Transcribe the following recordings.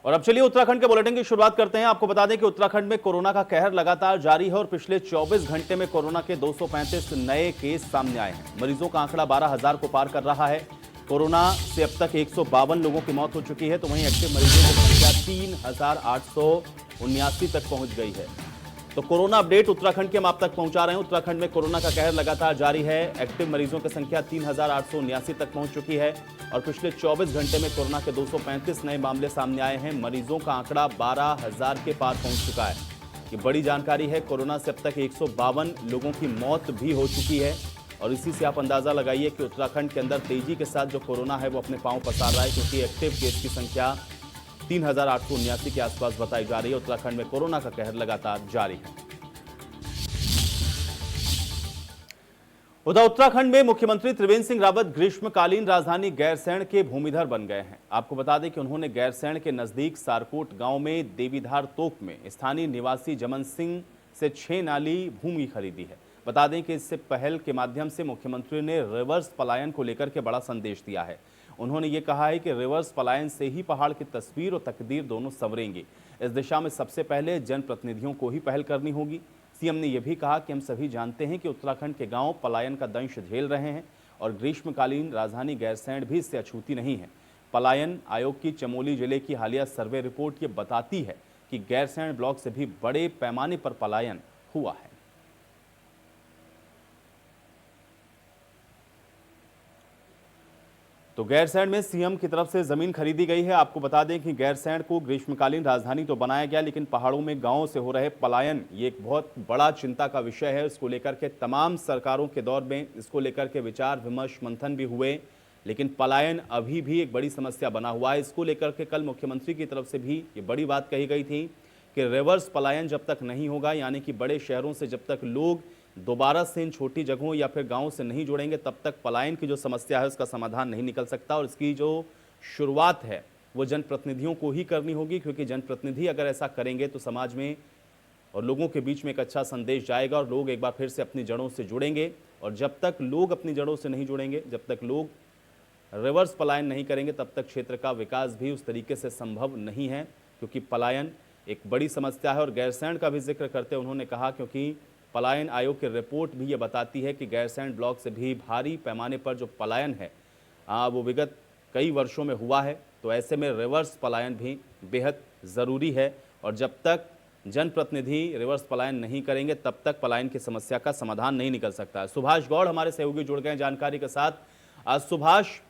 और अब चलिए उत्तराखंड के बुलेटिन की शुरुआत करते हैं। आपको बता दें कि उत्तराखंड में कोरोना का कहर लगातार जारी है और पिछले 24 घंटे में कोरोना के 235 नए केस सामने आए हैं। मरीजों का आंकड़ा 12,000 को पार कर रहा है। कोरोना से अब तक 152 लोगों की मौत हो चुकी है, तो वहीं एक्टिव मरीजों की संख्या 3,879 तक पहुंच गई है। तो कोरोना अपडेट उत्तराखंड के हम आप तक पहुंचा रहे हैं। उत्तराखंड में कोरोना का कहर लगातार जारी है। एक्टिव मरीजों की संख्या 3,879 तक पहुंच चुकी है और पिछले 24 घंटे में कोरोना के 235 नए मामले सामने आए हैं। मरीजों का आंकड़ा 12,000 के पार पहुंच चुका है। ये बड़ी जानकारी है। कोरोना से अब तक 152 लोगों की मौत भी हो चुकी है और इसी से आप अंदाजा लगाइए कि उत्तराखंड के अंदर तेजी के साथ जो कोरोना है वो अपने पांव पसार रहा है, क्योंकि एक्टिव केस की संख्या 3,879 के आसपास बताई जा रही है। उत्तराखंड में कोरोना का कहर लगातार जारी है। उधर उत्तराखंड में मुख्यमंत्री त्रिवेंद्र सिंह रावत ग्रीष्मकालीन राजधानी गैरसैंण के भूमिधर बन गए हैं। आपको बता दें कि उन्होंने गैरसैंण के नजदीक सारकोट गांव में देवीधार तोक में स्थानीय निवासी जमन सिंह से 6 नाली भूमि खरीदी है। बता दें कि इससे पहल के माध्यम से मुख्यमंत्री ने रिवर्स पलायन को लेकर के बड़ा संदेश दिया है। उन्होंने ये कहा है कि रिवर्स पलायन से ही पहाड़ की तस्वीर और तकदीर दोनों संवरेंगी। इस दिशा में सबसे पहले जनप्रतिनिधियों को ही पहल करनी होगी। सीएम ने यह भी कहा कि हम सभी जानते हैं कि उत्तराखंड के गांव पलायन का दंश झेल रहे हैं और ग्रीष्मकालीन राजधानी गैरसैंण भी इससे अछूती नहीं है। पलायन आयोग की चमोली जिले की हालिया सर्वे रिपोर्ट ये बताती है कि गैरसैंण ब्लॉक से भी बड़े पैमाने पर पलायन हुआ है। तो गैरसैंण में सीएम की तरफ से जमीन खरीदी गई है। आपको बता दें कि गैरसैंण को ग्रीष्मकालीन राजधानी तो बनाया गया, लेकिन पहाड़ों में गांवों से हो रहे पलायन ये एक बहुत बड़ा चिंता का विषय है। इसको लेकर के तमाम सरकारों के दौर में इसको लेकर के विचार विमर्श मंथन भी हुए, लेकिन पलायन अभी भी एक बड़ी समस्या बना हुआ है। इसको लेकर के कल मुख्यमंत्री की तरफ से भी ये बड़ी बात कही गई थी कि रिवर्स पलायन जब तक नहीं होगा, यानी कि बड़े शहरों से जब तक लोग दोबारा से इन छोटी जगहों या फिर गांवों से नहीं जुड़ेंगे, तब तक पलायन की जो समस्या है उसका समाधान नहीं निकल सकता। और इसकी जो शुरुआत है वो जनप्रतिनिधियों को ही करनी होगी, क्योंकि जनप्रतिनिधि अगर ऐसा करेंगे तो समाज में और लोगों के बीच में एक अच्छा संदेश जाएगा और लोग एक बार फिर से अपनी जड़ों से जुड़ेंगे। और जब तक लोग अपनी जड़ों से नहीं जुड़ेंगे, जब तक लोग रिवर्स पलायन नहीं करेंगे, तब तक क्षेत्र का विकास भी उस तरीके से संभव नहीं है, क्योंकि पलायन एक बड़ी समस्या है। और गैरसैंण का भी जिक्र करते उन्होंने कहा, क्योंकि पलायन आयोग की रिपोर्ट भी ये बताती है कि गैरसैंण ब्लॉक से भी भारी पैमाने पर जो पलायन है वो विगत कई वर्षों में हुआ है। तो ऐसे में रिवर्स पलायन भी बेहद ज़रूरी है और जब तक जनप्रतिनिधि रिवर्स पलायन नहीं करेंगे, तब तक पलायन की समस्या का समाधान नहीं निकल सकता है। सुभाष गौड़ हमारे सहयोगी जुड़ गए जानकारी के साथ। सुभाष,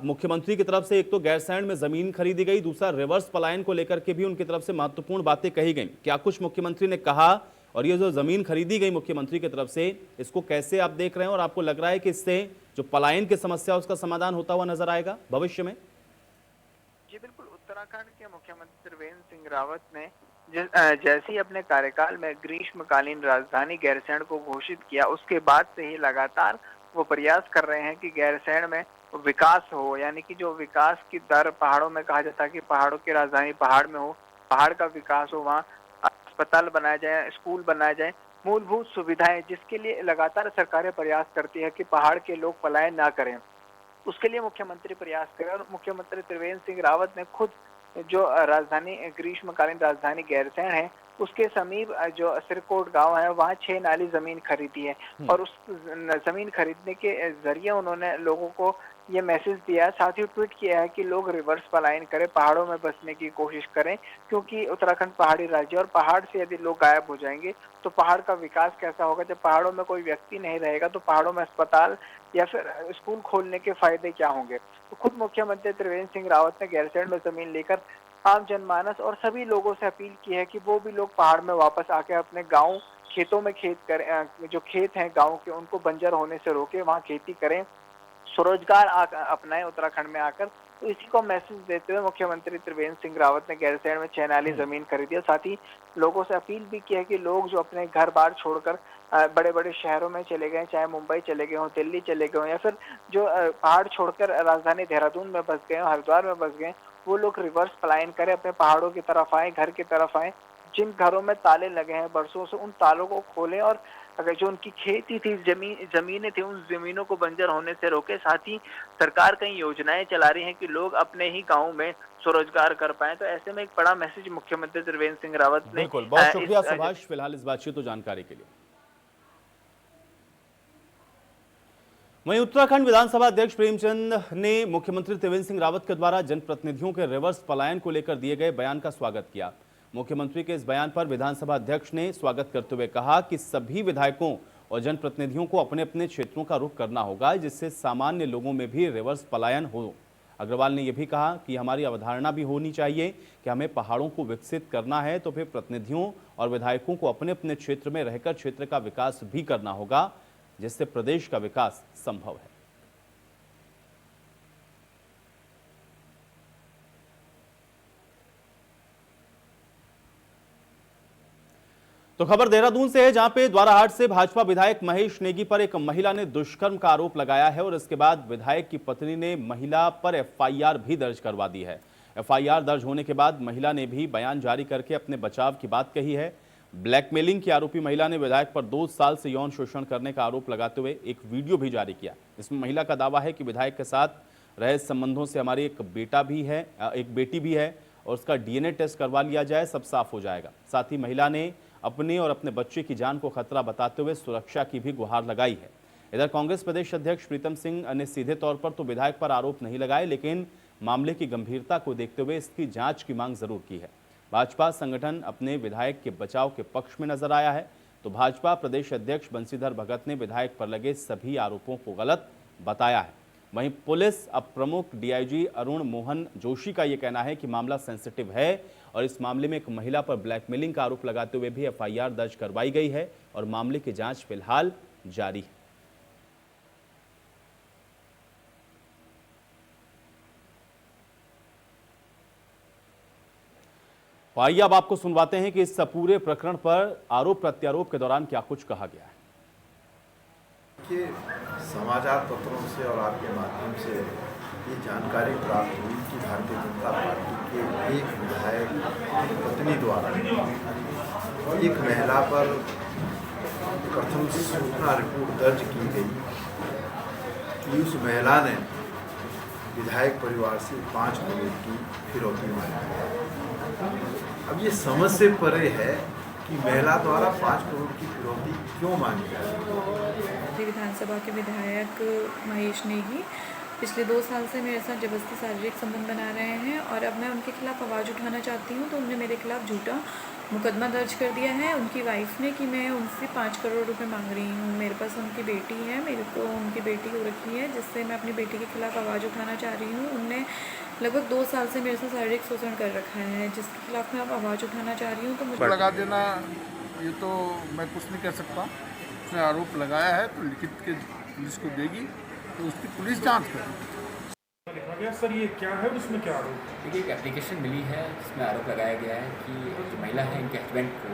मुख्यमंत्री की तरफ से एक तो गैरसैंण में जमीन खरीदी गई, दूसरा रिवर्स पलायन को लेकर के भी उनकी तरफ से महत्वपूर्ण बातें कही गई। क्या कुछ मुख्यमंत्री ने कहा और ये जो जमीन खरीदी गई मुख्यमंत्री की तरफ से, इसको कैसे आप देख रहे हैं और आपको लग रहा है कि इससे जो पलायन की समस्या उसका समाधान होता हुआ नजर आएगा भविष्य में? जी बिल्कुल, उत्तराखंड के मुख्यमंत्री त्रिवेंद्र सिंह रावत ने जैसे ही अपने कार्यकाल में ग्रीष्मकालीन राजधानी गैरसैंण को घोषित किया, उसके बाद से ही लगातार वो प्रयास कर रहे हैं कि गैरसैंण में विकास हो, यानी कि जो विकास की दर पहाड़ों में कहा जाता है कि पहाड़ों की राजधानी पहाड़ में हो, पहाड़ का विकास हो, वहाँ अस्पताल बनाया जाए, स्कूल बनाया जाए, मूलभूत सुविधाएं, जिसके लिए लगातार सरकारें प्रयास करती है कि पहाड़ के लोग पलायन ना करें। उसके लिए मुख्यमंत्री प्रयास करें और मुख्यमंत्री त्रिवेंद्र सिंह रावत ने खुद जो राजधानी ग्रीष्मकालीन राजधानी गैरसैंण है, उसके समीप जो सिरकोट गांव है, वहाँ 6 नाली जमीन खरीदी है और उस जमीन खरीदने के जरिए उन्होंने लोगों को ये मैसेज दिया है, साथ ही ट्वीट किया है कि लोग रिवर्स पलायन करें, पहाड़ों में बसने की कोशिश करें, क्योंकि उत्तराखंड पहाड़ी राज्य और पहाड़ से यदि लोग गायब हो जाएंगे तो पहाड़ का विकास कैसा होगा। जब पहाड़ों में कोई व्यक्ति नहीं रहेगा तो पहाड़ों में अस्पताल या फिर स्कूल खोलने के फायदे क्या होंगे। तो खुद मुख्यमंत्री त्रिवेंद्र सिंह रावत ने गैरसैंण में जमीन लेकर आम जनमानस और सभी लोगों से अपील की है कि वो भी लोग पहाड़ में वापस आके अपने गाँव खेतों में खेत करें, जो खेत हैं गाँव के उनको बंजर होने से रोके, वहाँ खेती करें, स्वरोजगार अपनाएं उत्तराखंड में आकर। तो इसी को मैसेज देते हुए मुख्यमंत्री त्रिवेंद्र सिंह रावत ने गैरसैंण में 6 नाली जमीन खरीदी है। साथ ही लोगों से अपील भी की है कि लोग जो अपने घर बार छोड़कर बड़े बड़े शहरों में चले गए, चाहे मुंबई चले गए हों, दिल्ली चले गए हों, या फिर जो पहाड़ छोड़कर राजधानी देहरादून में बस गए हों, हरिद्वार में बस गए, वो लोग रिवर्स पलायन करें, अपने पहाड़ों की तरफ आए, घर की तरफ आए। जिन घरों में ताले लगे हैं बरसों से, उन तालों को खोलें और अगर जो उनकी खेती थी, जमीनें थी, उन जमीनों को बंजर होने से रोके। साथ ही सरकार कई योजनाएं चला रही है कि लोग अपने ही गाँव में स्वरोजगार कर पाए। तो ऐसे में एक बड़ा मैसेज मुख्यमंत्री त्रिवेंद्र सिंह रावत ने बिल्कुल, बहुत इस शुक्रिया सुभाष फिलहाल इस बातचीत और जानकारी के लिए। वहीं उत्तराखंड विधानसभा अध्यक्ष प्रेमचंद ने मुख्यमंत्री त्रिवेंद्र सिंह रावत के द्वारा जनप्रतिनिधियों के रिवर्स पलायन को लेकर दिए गए बयान का स्वागत किया। मुख्यमंत्री के इस बयान पर विधानसभा अध्यक्ष ने स्वागत करते हुए कहा कि सभी विधायकों और जनप्रतिनिधियों को अपने अपने क्षेत्रों का रुख करना होगा, जिससे सामान्य लोगों में भी रिवर्स पलायन हो। अग्रवाल ने यह भी कहा कि हमारी अवधारणा भी होनी चाहिए कि हमें पहाड़ों को विकसित करना है तो फिर प्रतिनिधियों और विधायकों को अपने अपने क्षेत्र में रहकर क्षेत्र का विकास भी करना होगा, जिससे प्रदेश का विकास संभव है। तो खबर देहरादून से है, जहां पे द्वाराहाट से भाजपा विधायक महेश नेगी पर एक महिला ने दुष्कर्म का आरोप लगाया है और इसके बाद विधायक की पत्नी ने महिला पर एफआईआर भी दर्ज करवा दी है। एफआईआर दर्ज होने के बाद महिला ने भी बयान जारी करके अपने बचाव की बात कही है। ब्लैकमेलिंग की आरोपी महिला ने विधायक पर 2 साल से यौन शोषण करने का आरोप लगाते हुए एक वीडियो भी जारी किया। इसमें महिला का दावा है कि विधायक के साथ रहे संबंधों से हमारी एक बेटी भी है और उसका डीएनए टेस्ट करवा लिया जाए, सब साफ हो जाएगा। साथ ही महिला ने अपने और अपने बच्चे की जान को खतरा बताते हुए सुरक्षा की भी गुहार लगाई है। इधर कांग्रेस प्रदेश अध्यक्ष प्रीतम सिंह ने सीधे तौर पर तो विधायक पर आरोप नहीं लगाए, लेकिन मामले की गंभीरता को देखते हुए इसकी जांच की मांग जरूर की है। भाजपा संगठन अपने विधायक के बचाव के पक्ष में नजर आया है, तो भाजपा प्रदेश अध्यक्ष बंशीधर भगत ने विधायक पर लगे सभी आरोपों को गलत बताया है। वहीं पुलिस अब प्रमुख डीआईजी अरुण मोहन जोशी का यह कहना है कि मामला सेंसिटिव है और इस मामले में एक महिला पर ब्लैकमेलिंग का आरोप लगाते हुए भी एफआईआर दर्ज करवाई गई है और मामले की जांच फिलहाल जारी है। तो आइए अब आपको सुनवाते हैं कि इस पूरे प्रकरण पर आरोप प्रत्यारोप के दौरान क्या कुछ कहा गया है। कि समाचार पत्रों से और आपके माध्यम से ये जानकारी प्राप्त हुई कि भारतीय जनता पार्टी के एक विधायक की पत्नी द्वारा एक महिला पर प्रथम सूचना रिपोर्ट दर्ज की गई कि उस महिला ने विधायक परिवार से 5 करोड़ की फिरौती मांगी। अब ये समझ से परे है कि महिला द्वारा 5 करोड़ की फिरौती क्यों मांगी जाए। विधानसभा के विधायक महेश नेगी पिछले 2 साल से मेरे साथ जबरदस्ती शारीरिक संबंध बना रहे हैं और अब मैं उनके खिलाफ आवाज़ उठाना चाहती हूं, तो उन्होंने मेरे खिलाफ झूठा मुकदमा दर्ज कर दिया है उनकी वाइफ ने कि मैं उनसे 5 करोड़ रुपए मांग रही हूं। मेरे पास उनकी बेटी है, मेरे को उनकी बेटी हो रखी है, जिससे मैं अपनी बेटी के खिलाफ आवाज़ उठाना चाह रही हूँ। उनने लगभग 2 साल से मेरे से शारीरिक शोषण कर रखा है, जिसके खिलाफ मैं अब आवाज़ उठाना चाह रही हूँ। तो मुझे लगा देना ये तो मैं कुछ नहीं कह सकता। उसने आरोप लगाया है तो लिखित के पुलिस को देगी, तो उसकी पुलिस जांच करेगी। लिखा गया सर, ये क्या है, उसमें क्या आरोप? देखिए, एक एप्लीकेशन मिली है जिसमें आरोप लगाया गया है कि जो महिला है इनके हस्बैंड को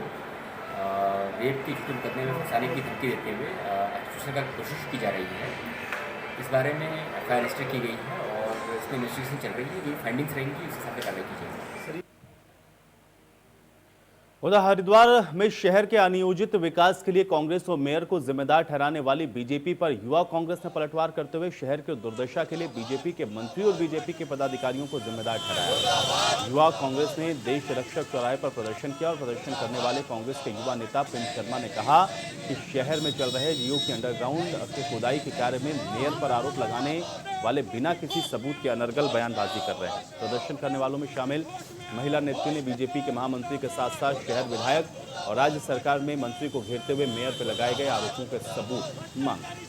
रेप के झूठे मुकदमे में फंसाने की धमकी देते हुए एक्सटॉर्शन की कोशिश की जा रही है। इस बारे में एफआईआर रजिस्टर की गई है और इसमें इन्वेस्टिगेशन चल रही है। जो फाइंडिंग्स रहेंगी उस हिसाब से कार्रवाई की जाएगी। उधर हरिद्वार में शहर के अनियोजित विकास के लिए कांग्रेस और मेयर को जिम्मेदार ठहराने वाली बीजेपी पर युवा कांग्रेस ने पलटवार करते हुए शहर के दुर्दशा के लिए बीजेपी के मंत्री और बीजेपी के पदाधिकारियों को जिम्मेदार ठहराया। युवा कांग्रेस ने देश रक्षक चौराहे पर प्रदर्शन किया और प्रदर्शन करने वाले कांग्रेस के युवा नेता प्रिंस शर्मा ने कहा कि शहर में चल रहे जियो की अंडरग्राउंड के खुदाई के कार्य में मेयर पर आरोप लगाने वाले बिना किसी सबूत के अनर्गल बयानबाजी कर रहे हैं। प्रदर्शन करने वालों में शामिल महिला नेत्री ने बीजेपी के महामंत्री के साथ साथ शहर विधायक और राज्य सरकार में मंत्री को घेरते हुए मेयर पर लगाए गए आरोपों के सबूत मांगे।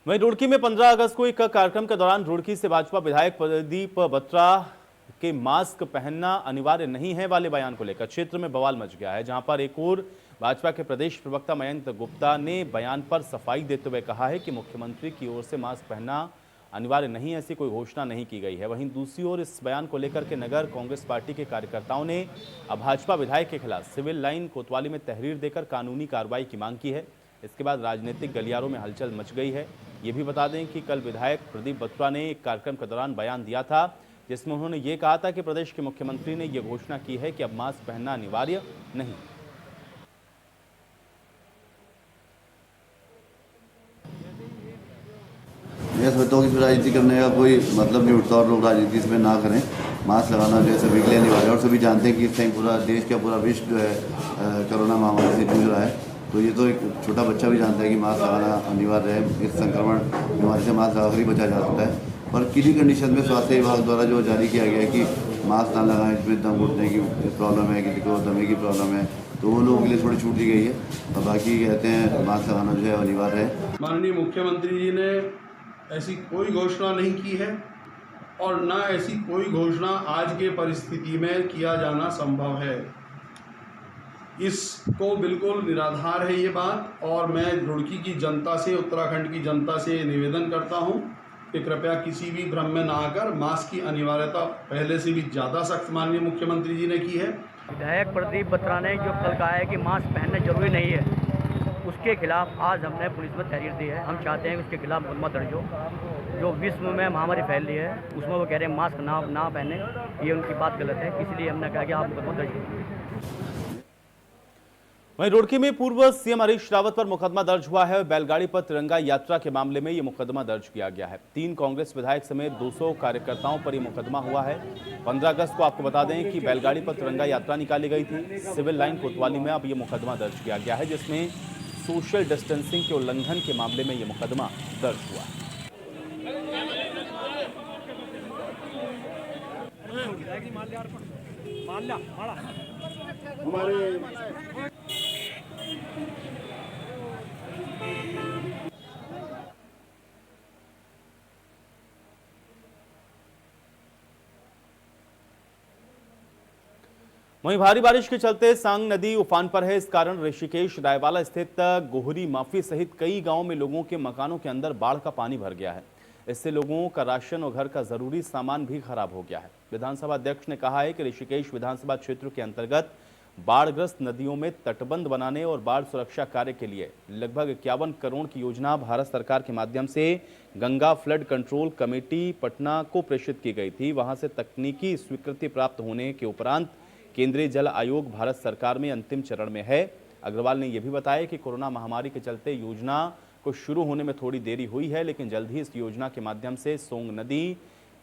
वहीं रुड़की में 15 अगस्त को एक कार्यक्रम के दौरान रुड़की से भाजपा विधायक प्रदीप बत्रा के मास्क पहनना अनिवार्य नहीं है वाले बयान को लेकर क्षेत्र में बवाल मच गया है, जहां पर एक और भाजपा के प्रदेश प्रवक्ता मयंक गुप्ता ने बयान पर सफाई देते हुए कहा है कि मुख्यमंत्री की ओर से मास्क पहनना अनिवार्य नहीं, ऐसी कोई घोषणा नहीं की गई है। वहीं दूसरी ओर इस बयान को लेकर के नगर कांग्रेस पार्टी के कार्यकर्ताओं ने अब भाजपा विधायक के खिलाफ सिविल लाइन कोतवाली में तहरीर देकर कानूनी कार्रवाई की मांग की है। इसके बाद राजनीतिक गलियारों में हलचल मच गई है। ये भी बता दें कि कल विधायक प्रदीप बत्रा ने एक कार्यक्रम के दौरान बयान दिया था, जिसमें उन्होंने ये कहा था कि प्रदेश के मुख्यमंत्री ने ये घोषणा की है कि अब मास्क पहनना अनिवार्य नहीं। मैं समझता हूँ कि इसमें राजनीति करने का कोई मतलब नहीं उठता और लोग राजनीति इसमें ना करें। मास्क लगाना जो है सभी के लिए अनिवार्य है और सभी जानते हैं कि इस टाइम पूरा देश का पूरा विश्व जो है कोरोना महामारी से जूझ रहा है। तो ये तो एक छोटा बच्चा भी जानता है कि मास्क लगाना अनिवार्य है। इस संक्रमण बीमारी से मास्क लगाकर ही बचा जा सकता है। पर किसी कंडीशन में स्वास्थ्य विभाग द्वारा जो जारी किया गया है कि मास्क ना लगाएं, इसमें दम घुटने की प्रॉब्लम है, किसी को दमे की प्रॉब्लम है, तो वो लोगों के लिए थोड़ी छूट दी गई है। और बाकी कहते हैं मास्क लगाना जो है अनिवार्य है। माननीय मुख्यमंत्री जी ने ऐसी कोई घोषणा नहीं की है और न ऐसी कोई घोषणा आज के परिस्थिति में किया जाना संभव है। इसको बिल्कुल निराधार है ये बात। और मैं रुड़की की जनता से, उत्तराखंड की जनता से निवेदन करता हूं कि कृपया किसी भी भ्रम में ना आकर मास्क की अनिवार्यता पहले से भी ज़्यादा सख्त माननीय मुख्यमंत्री जी ने की है। विधायक प्रदीप बत्रा ने जो कल कहा है कि मास्क पहनना जरूरी नहीं है, उसके खिलाफ आज हमने पुलिस में तहरीर दी है। हम चाहते हैं कि उसके खिलाफ मुकदमा दर्ज हो। जो विश्व में महामारी फैल रही है उसमें वो कह रहे हैं मास्क ना पहने, ये उनकी बात गलत है। इसलिए हमने कहा कि आप मुकदमा दर्ज कीजिए। वहीं रुड़की में पूर्व सीएम हरीश रावत पर मुकदमा दर्ज हुआ है। बैलगाड़ी पर तिरंगा यात्रा के मामले में ये मुकदमा दर्ज किया गया है। 3 कांग्रेस विधायक समेत 200 कार्यकर्ताओं पर यह मुकदमा हुआ है। 15 अगस्त को आपको बता दें कि बैलगाड़ी पर तिरंगा यात्रा निकाली गई थी। सिविल लाइन कोतवाली में अब यह मुकदमा दर्ज किया गया है, जिसमें सोशल डिस्टेंसिंग के उल्लंघन के मामले में यह मुकदमा दर्ज हुआ है। वहीं भारी बारिश के चलते सांग नदी उफान पर है। इस कारण ऋषिकेश रायवाला स्थित गोहरी माफी सहित कई गांवों में लोगों के मकानों के अंदर बाढ़ का पानी भर गया है। इससे लोगों का राशन और घर का जरूरी सामान भी खराब हो गया है। विधानसभा अध्यक्ष ने कहा है कि ऋषिकेश विधानसभा क्षेत्र के अंतर्गत बाढ़ग्रस्त नदियों में तटबंध बनाने और बाढ़ सुरक्षा कार्य के लिए लगभग 51 करोड़ की योजना भारत सरकार के माध्यम से Ganga flood control committee Patna को प्रेषित की गई थी। वहां से तकनीकी स्वीकृति प्राप्त होने के उपरांत केंद्रीय जल आयोग भारत सरकार में अंतिम चरण में है। अग्रवाल ने यह भी बताया कि कोरोना महामारी के चलते योजना को शुरू होने में थोड़ी देरी हुई है, लेकिन जल्द ही इस योजना के माध्यम से सोंग नदी,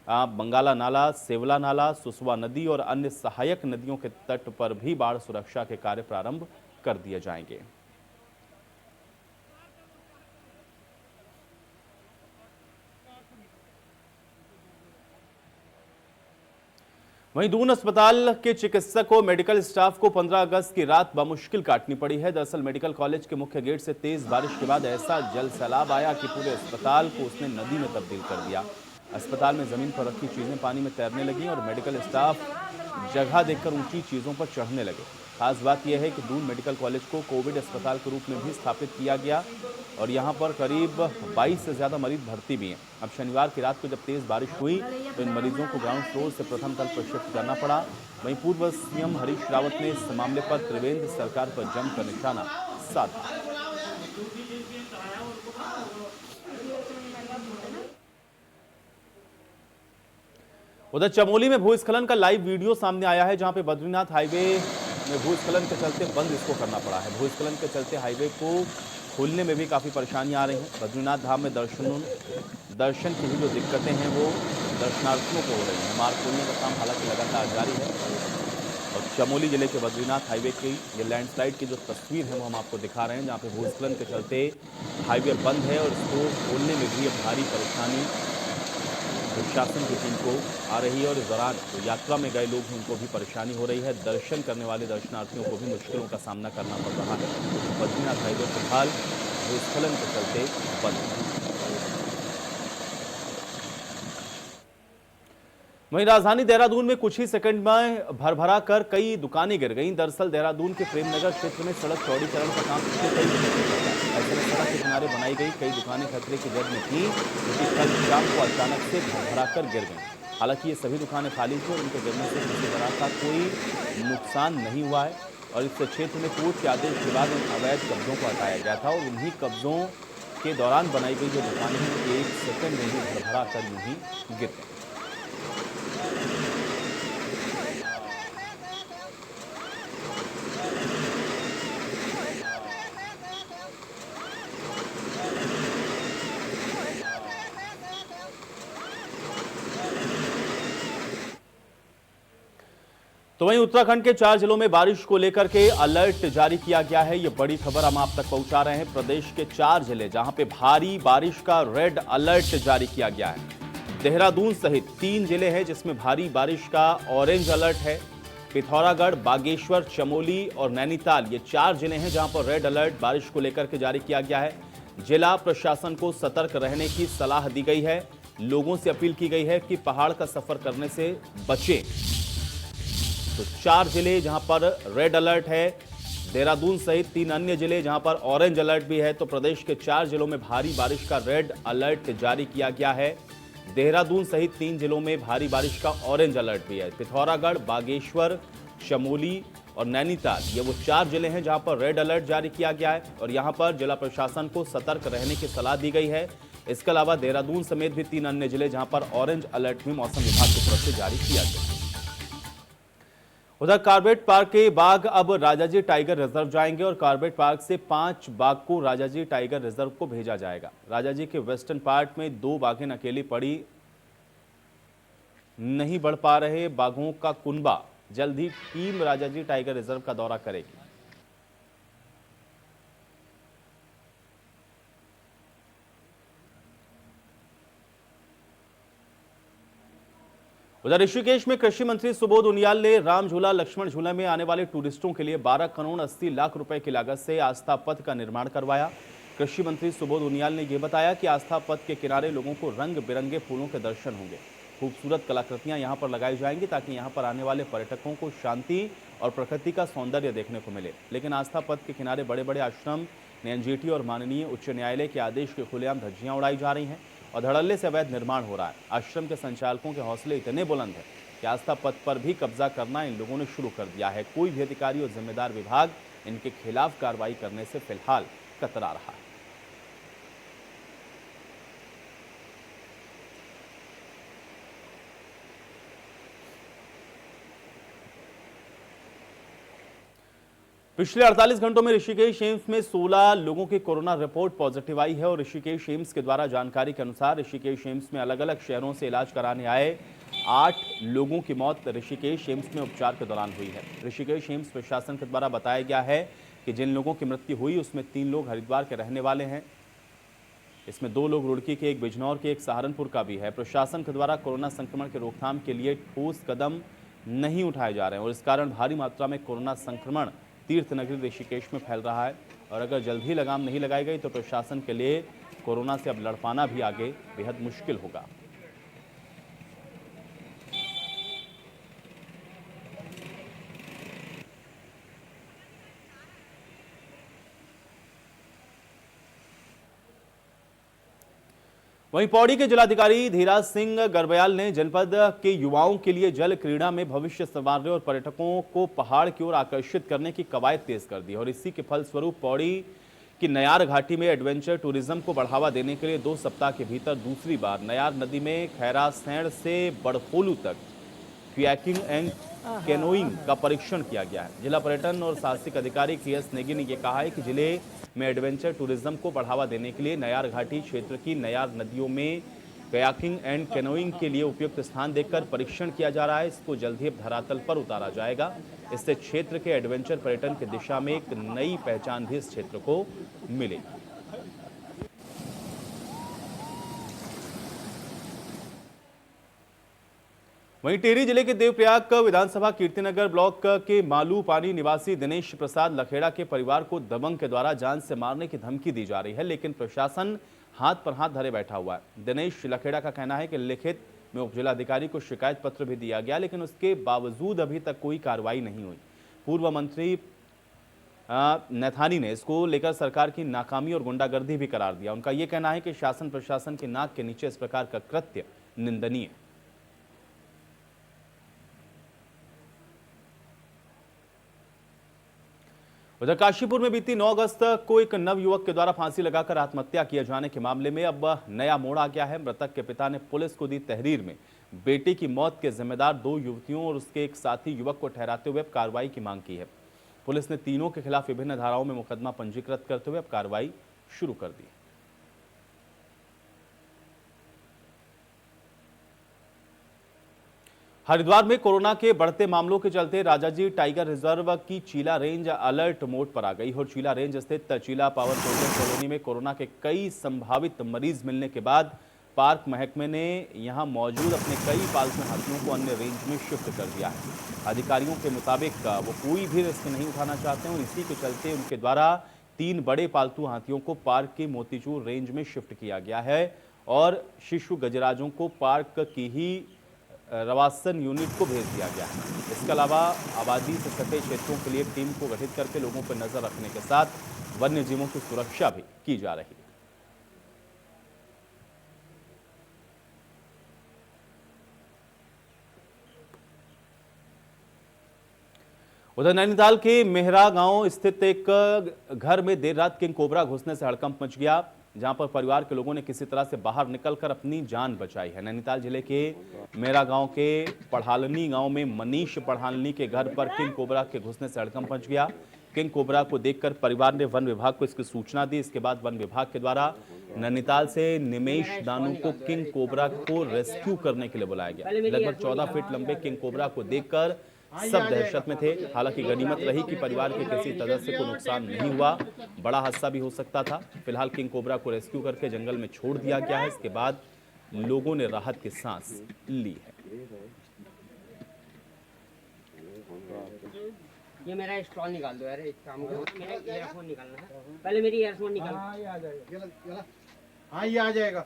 बंगाला नाला, सेवला नाला, सुसवा नदी और अन्य सहायक नदियों के तट पर भी बाढ़ सुरक्षा के कार्य प्रारंभ कर दिए जाएंगे। वहीं दून अस्पताल के चिकित्सक और मेडिकल स्टाफ को 15 अगस्त की रात बमुश्किल काटनी पड़ी है। दरअसल मेडिकल कॉलेज के मुख्य गेट से तेज बारिश के बाद ऐसा जल सैलाब आया कि पूरे अस्पताल को उसने नदी में तब्दील कर दिया। अस्पताल में जमीन पर रखी चीजें पानी में तैरने लगी और मेडिकल स्टाफ जगह देखकर ऊंची चीजों पर चढ़ने लगे। खास बात यह है कि दून मेडिकल कॉलेज को कोविड अस्पताल के रूप में भी स्थापित किया गया और यहां पर करीब 22 से ज्यादा मरीज भर्ती भी हैं। अब शनिवार की रात को जब तेज बारिश हुई तो इन मरीजों को ग्राउंड फ्लोर से प्रथम तल पर शिफ्ट करना पड़ा। वहीं पूर्व सीएम हरीश रावत ने इस मामले पर त्रिवेंद्र सरकार पर जमकर निशाना साधा। उधर चमोली में भूस्खलन का लाइव वीडियो सामने आया है, जहां पे बद्रीनाथ हाईवे में भूस्खलन के चलते बंद इसको करना पड़ा है। भूस्खलन के चलते हाईवे को खोलने में भी काफ़ी परेशानियां आ रही हैं। बद्रीनाथ धाम में दर्शन की भी जो दिक्कतें हैं वो दर्शनार्थियों को हो रही हैं। मार्ग खोलने का काम हालांकि लगातार जारी है। और चमोली जिले के बद्रीनाथ हाईवे की ये लैंडस्लाइड की जो तस्वीर है वो हम आपको दिखा रहे हैं, जहाँ पे भूस्खलन के चलते हाईवे बंद है और इसको खोलने में भी अब भारी परेशानी प्रशासन की टीम को आ रही है। और इस दौरान तो यात्रा में गए लोग हैं उनको भी परेशानी हो रही है। दर्शन करने वाले दर्शनार्थियों को भी मुश्किलों का सामना करना पड़ रहा है। बद्रीनाथ हाईवे फिलहाल भूस्खलन के चलते बंद है। वहीं राजधानी देहरादून में कुछ ही सेकंड में भरभरा कर कई दुकानें गिर गईं। दरअसल देहरादून के प्रेमनगर क्षेत्र में सड़क चौड़ीकरण का काम पिछले कई दिनों से चल रहा है। ऐसे में सड़क के किनारे बनाई गई कई दुकानें खतरे की जद में थी, क्योंकि कल शाम को अचानक से भरभराकर गिर गई। हालांकि ये सभी दुकानें खाली थी और उनके गिरने से किसी तरह का कोई नुकसान नहीं हुआ है और इस क्षेत्र में कोर्ट के आदेश के बाद इन अवैध कब्जों को हटाया गया था और इन्हीं कब्जों के दौरान बनाई गई जो दुकानें हैं 1 सेकंड में ही भरभरा कर यूं ही गिर गई। तो वहीं उत्तराखंड के 4 जिलों में बारिश को लेकर के अलर्ट जारी किया गया है। ये बड़ी खबर हम आप तक पहुंचा रहे हैं। प्रदेश के 4 जिले जहां पे भारी बारिश का रेड अलर्ट जारी किया गया है। देहरादून सहित 3 जिले हैं जिसमें भारी बारिश का ऑरेंज अलर्ट है। पिथौरागढ़, बागेश्वर, चमोली और नैनीताल ये 4 जिले हैं जहां पर रेड अलर्ट बारिश को लेकर के जारी किया गया है। जिला प्रशासन को सतर्क रहने की सलाह दी गई है। लोगों से अपील की गई है कि पहाड़ का सफर करने से बचें। तो 4 जिले जहां पर रेड अलर्ट है, देहरादून सहित 3 अन्य जिले जहां पर ऑरेंज अलर्ट भी है। तो प्रदेश के 4 जिलों में भारी बारिश का रेड अलर्ट जारी किया गया है। देहरादून सहित 3 जिलों में भारी बारिश का ऑरेंज अलर्ट भी है। पिथौरागढ़, बागेश्वर, चमोली और नैनीताल ये वो 4 जिले हैं जहां पर रेड अलर्ट जारी किया गया है और यहां पर जिला प्रशासन को सतर्क रहने की सलाह दी गई है। इसके अलावा देहरादून समेत भी 3 अन्य जिले जहां पर ऑरेंज अलर्ट भी मौसम विभाग की तरफ से जारी किया गया है। उधर कार्बेट पार्क के बाघ अब राजाजी टाइगर रिजर्व जाएंगे और कार्बेट पार्क से 5 बाघ को राजाजी टाइगर रिजर्व को भेजा जाएगा। राजाजी के वेस्टर्न पार्ट में 2 बाघें अकेली पड़ी नहीं बढ़ पा रहे बाघों का कुनबा जल्द ही टीम राजाजी टाइगर रिजर्व का दौरा करेगी। उधर ऋषिकेश में कृषि मंत्री सुबोध उनियाल ने राम झूला, लक्ष्मण झूला में आने वाले टूरिस्टों के लिए 12 करोड़ 80 लाख रुपए की लागत से आस्था पथ का निर्माण करवाया। कृषि मंत्री सुबोध उनियाल ने यह बताया कि आस्था पथ के किनारे लोगों को रंग बिरंगे फूलों के दर्शन होंगे। खूबसूरत कलाकृतियां यहां पर लगाई जाएंगी ताकि यहां पर आने वाले पर्यटकों को शांति और प्रकृति का सौंदर्य देखने को मिले। लेकिन आस्था पथ के किनारे बड़े बड़े आश्रम, एनजीटी और माननीय उच्च न्यायालय के आदेश के खुलेआम धज्जियां उड़ाई जा रही हैं और धड़ल्ले से अवैध निर्माण हो रहा है। आश्रम के संचालकों के हौसले इतने बुलंद हैं कि आस्था पथ पर भी कब्जा करना इन लोगों ने शुरू कर दिया है। कोई भी अधिकारी और जिम्मेदार विभाग इनके खिलाफ कार्रवाई करने से फिलहाल कतरा रहा है। पिछले 48 घंटों में ऋषिकेश एम्स में 16 लोगों की कोरोना रिपोर्ट पॉजिटिव आई है और ऋषिकेश एम्स के द्वारा जानकारी के अनुसार ऋषिकेश एम्स में अलग अलग शहरों से इलाज कराने आए 8 लोगों की मौत ऋषिकेश एम्स में उपचार के दौरान हुई है। ऋषिकेश एम्स प्रशासन के द्वारा बताया गया है कि जिन लोगों की मृत्यु हुई उसमें 3 लोग हरिद्वार के रहने वाले हैं। इसमें 2 लोग रुड़की के, एक बिजनौर के, एक सहारनपुर का भी है। प्रशासन के द्वारा कोरोना संक्रमण के रोकथाम के लिए ठोस कदम नहीं उठाए जा रहे हैं और इस कारण भारी मात्रा में कोरोना संक्रमण तीर्थ नगरी ऋषिकेश में फैल रहा है और अगर जल्द ही लगाम नहीं लगाई गई तो प्रशासन के लिए कोरोना से अब लड़ पाना भी आगे बेहद मुश्किल होगा। वहीं पौड़ी के जिलाधिकारी धीराज सिंह गर्ब्याल ने जनपद के युवाओं के लिए जल क्रीड़ा में भविष्य संवारने और पर्यटकों को पहाड़ की ओर आकर्षित करने की कवायद तेज कर दी और इसी के फलस्वरूप पौड़ी की नयार घाटी में एडवेंचर टूरिज्म को बढ़ावा देने के लिए 2 सप्ताह के भीतर दूसरी बार नयार नदी में खैरासैंण से बड़फोलू तक कयाकिंग एंड कैनोइंग का परीक्षण किया गया है। जिला पर्यटन और साहसिक अधिकारी KS नेगी ने यह कहा है कि जिले में एडवेंचर टूरिज्म को बढ़ावा देने के लिए नयार घाटी क्षेत्र की नयार नदियों में कयाकिंग एंड कैनोइंग के लिए उपयुक्त स्थान देखकर परीक्षण किया जा रहा है। इसको जल्द ही धरातल पर उतारा जाएगा। इससे क्षेत्र के एडवेंचर पर्यटन की दिशा में एक नई पहचान भी इस क्षेत्र को मिलेगी। वहीं टिहरी जिले के देवप्रयाग विधानसभा कीर्तिनगर ब्लॉक के मालू पानी निवासी दिनेश प्रसाद लखेड़ा के परिवार को दबंग के द्वारा जान से मारने की धमकी दी जा रही है, लेकिन प्रशासन हाथ पर हाथ धरे बैठा हुआ है। दिनेश लखेड़ा का कहना है कि लिखित में उप जिलाधिकारी को शिकायत पत्र भी दिया गया, लेकिन उसके बावजूद अभी तक कोई कार्रवाई नहीं हुई। पूर्व मंत्री नैथानी ने इसको लेकर सरकार की नाकामी और गुंडागर्दी भी करार दिया। उनका यह कहना है कि शासन प्रशासन की नाक के नीचे इस प्रकार का कृत्य निंदनीय है। उधर काशीपुर में बीती 9 अगस्त को एक नवयुवक के द्वारा फांसी लगाकर आत्महत्या किए जाने के मामले में अब नया मोड़ आ गया है। मृतक के पिता ने पुलिस को दी तहरीर में बेटे की मौत के जिम्मेदार 2 युवतियों और उसके एक साथी युवक को ठहराते हुए अब कार्रवाई की मांग की है। पुलिस ने तीनों के खिलाफ विभिन्न धाराओं में मुकदमा पंजीकृत करते हुए अब कार्रवाई शुरू कर दी। हरिद्वार में कोरोना के बढ़ते मामलों के चलते राजाजी टाइगर रिजर्व की चीला रेंज अलर्ट मोड पर आ गई और चीला रेंज स्थित चीला पावर प्रोजेक्ट कॉलोनी में कोरोना के कई संभावित मरीज मिलने के बाद पार्क महकमे ने यहां मौजूद अपने कई पालतू हाथियों को अन्य रेंज में शिफ्ट कर दिया है। अधिकारियों के मुताबिक वो कोई भी रिस्क नहीं उठाना चाहते हैं और इसी के चलते उनके द्वारा 3 बड़े पालतू हाथियों को पार्क की मोतीचूर रेंज में शिफ्ट किया गया है और शिशु गजराजों को पार्क की ही रवासन यूनिट को भेज दिया गया है। इसके अलावा आबादी से सटे क्षेत्रों के लिए टीम को गठित करके लोगों पर नजर रखने के साथ वन्य जीवों की सुरक्षा भी की जा रही है। उधर नैनीताल के मेहरा गांव स्थित एक घर में देर रात किंग कोबरा घुसने से हड़कंप मच गया, जहां पर परिवार के लोगों ने किसी तरह से बाहर निकलकर अपनी जान बचाई है। नैनीताल जिले के मेरा गांव के पढ़ालनी गांव में मनीष पढ़ालनी के घर पर किंग कोबरा के घुसने से हड़कंप मच गया। किंग कोबरा को देखकर परिवार ने वन विभाग को इसकी सूचना दी। इसके बाद वन विभाग के द्वारा नैनीताल से निमेश दानू को किंग कोबरा को रेस्क्यू करने के लिए बुलाया गया। लगभग 14 फीट लंबे किंग कोबरा को देखकर सब दहशत में थे। हालांकि गनीमत रही कि परिवार के किसी सदस्य को नुकसान नहीं हुआ, बड़ा हादसा भी हो सकता था। फिलहाल किंग कोबरा को रेस्क्यू करके जंगल में छोड़ दिया गया है। इसके बाद लोगों ने राहत की सांस ली है। ये मेरा स्टॉल निकाल दो यार, एक काम करो, मेरा ईयरफोन निकालना है, पहले मेरी ईयरफोन निकालो। हाँ, ये आ जाएगा। हाँ, ये आ जाएगा।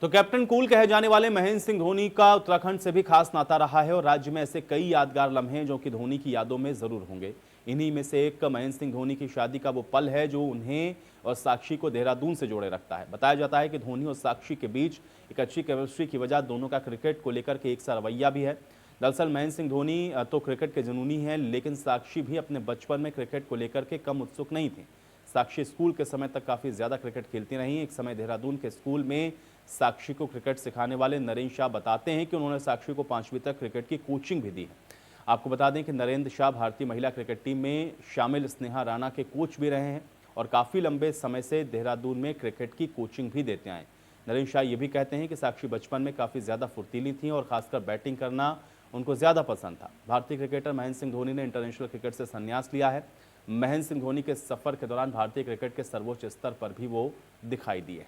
तो कैप्टन कूल कहे जाने वाले महेंद्र सिंह धोनी का उत्तराखंड से भी खास नाता रहा है और राज्य में ऐसे कई यादगार लम्हे जो कि धोनी की यादों में जरूर होंगे। इन्हीं में से एक महेंद्र सिंह धोनी की शादी का वो पल है जो उन्हें और साक्षी को देहरादून से जोड़े रखता है। बताया जाता है कि धोनी और साक्षी के बीच एक अच्छी केमिस्ट्री की वजह दोनों का क्रिकेट को लेकर के एक सा रवैया भी है। दरअसल महेंद्र सिंह धोनी तो क्रिकेट के जुनूनी हैं, लेकिन साक्षी भी अपने बचपन में क्रिकेट को लेकर के कम उत्सुक नहीं थी। साक्षी स्कूल के समय तक काफ़ी ज़्यादा क्रिकेट खेलती रही। एक समय देहरादून के स्कूल में साक्षी को क्रिकेट सिखाने वाले नरेंद्र शाह बताते हैं कि उन्होंने साक्षी को 5वीं तक क्रिकेट की कोचिंग भी दी है। आपको बता दें कि नरेंद्र शाह भारतीय महिला क्रिकेट टीम में शामिल स्नेहा राणा के कोच भी रहे हैं और काफ़ी लंबे समय से देहरादून में क्रिकेट की कोचिंग भी देते आए। नरेंद्र शाह ये भी कहते हैं कि साक्षी बचपन में काफ़ी ज़्यादा फुर्तीली थी और खासकर बैटिंग करना उनको ज़्यादा पसंद था। भारतीय क्रिकेटर महेंद्र सिंह धोनी ने इंटरनेशनल क्रिकेट से संन्यास लिया है। महेंद्र सिंह धोनी के सफर के दौरान भारतीय क्रिकेट के सर्वोच्च स्तर पर भी वो दिखाई दिए।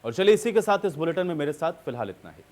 और चलिए इसी के साथ इस बुलेटिन में मेरे साथ फिलहाल इतना ही।